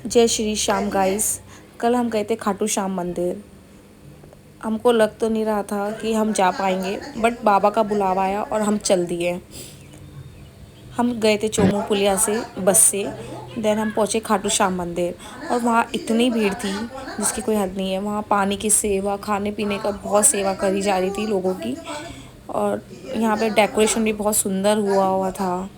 जय श्री श्याम गाइस। कल हम गए थे खाटू श्याम मंदिर। हमको लग तो नहीं रहा था कि हम जा पाएंगे, बट बाबा का बुलावा आया और हम चल दिए। हम गए थे चोमू पुलिया से बस से। देन हम पहुँचे खाटू श्याम मंदिर और वहाँ इतनी भीड़ थी जिसकी कोई हद नहीं है। वहाँ पानी की सेवा, खाने पीने का बहुत सेवा करी जा रही थी लोगों की। और यहाँ पे डेकोरेशन भी बहुत सुंदर हुआ हुआ था।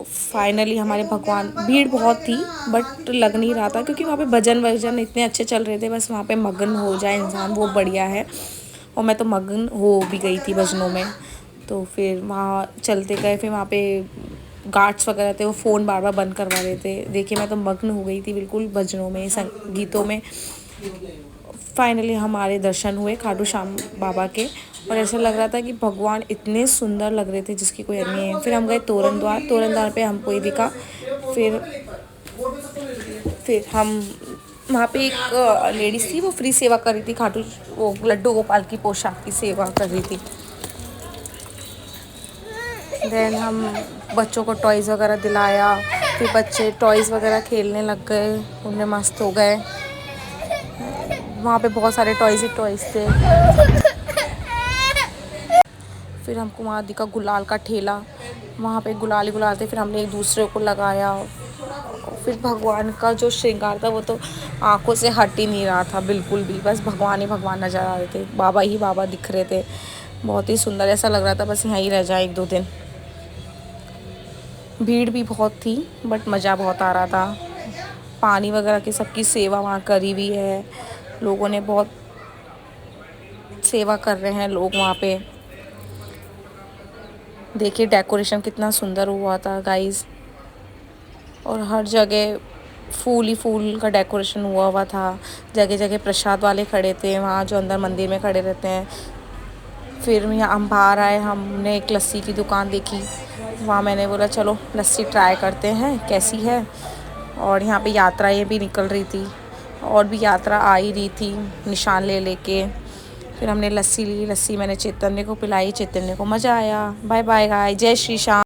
फाइनली हमारे भगवान, भीड़ बहुत थी बट लग नहीं रहा था क्योंकि वहाँ पे भजन वजन इतने अच्छे चल रहे थे। बस वहाँ पे मगन हो जाए इंसान, वो बढ़िया है। और मैं तो मगन हो भी गई थी भजनों में। तो फिर वहाँ चलते गए, फिर वहाँ पे गार्ड्स वगैरह थे, वो फ़ोन बार बार बंद करवा रहे थे। देखिए मैं तो मग्न हो गई थी बिल्कुल भजनों में, संगीतों में। फाइनली हमारे दर्शन हुए खाटू श्याम बाबा के। और ऐसा लग रहा था कि भगवान इतने सुंदर लग रहे थे जिसकी कोई हद नहीं है। फिर हम गए तोरण द्वार पे हमको ही दिखा। फिर हम वहाँ पे एक लेडीज़ थी, वो फ्री सेवा कर रही थी। खाटू, वो लड्डू गोपाल की पोशाक की सेवा कर रही थी। देन हम बच्चों को टॉयज़ वगैरह दिलाया। फिर बच्चे टॉयज़ वगैरह खेलने लग गए, उनमें मस्त हो गए। वहाँ पे बहुत सारे टॉयज़ ही टॉयज़ थे। फिर हमको वहाँ दिखा गुलाल का ठेला, वहाँ पे गुलाल ही गुलाल थे। फिर हमने एक दूसरे को लगाया। फिर भगवान का जो श्रृंगार था वो तो आंखों से हट ही नहीं रहा था बिल्कुल भी। बस भगवान ही भगवान नज़र आ रहे थे, बाबा ही बाबा दिख रहे थे। बहुत ही सुंदर, ऐसा लग रहा था बस यहीं रह जाए 1-2 दिन। भीड़ भी बहुत थी बट मज़ा बहुत आ रहा था। पानी वगैरह की सबकी सेवा वहाँ करी हुई है। लोगों ने बहुत सेवा कर रहे हैं लोग वहाँ पे। देखिए डेकोरेशन कितना सुंदर हुआ था गाइस। और हर जगह फूल ही फूल का डेकोरेशन हुआ हुआ था। जगह जगह प्रसाद वाले खड़े थे वहाँ, जो अंदर मंदिर में खड़े रहते हैं। फिर यहाँ हम बाहर आए, हमने एक लस्सी की दुकान देखी। वहाँ मैंने बोला चलो लस्सी ट्राई करते हैं कैसी है। और यहाँ पे यात्राएं भी निकल रही थी और भी यात्रा आ ही रही थी निशान ले लेके। फिर हमने लस्सी ली, लस्सी मैंने चैतन्य को पिलाई, चैतन्य को मज़ा आया। बाय बाय गाइस, जय श्री श्याम।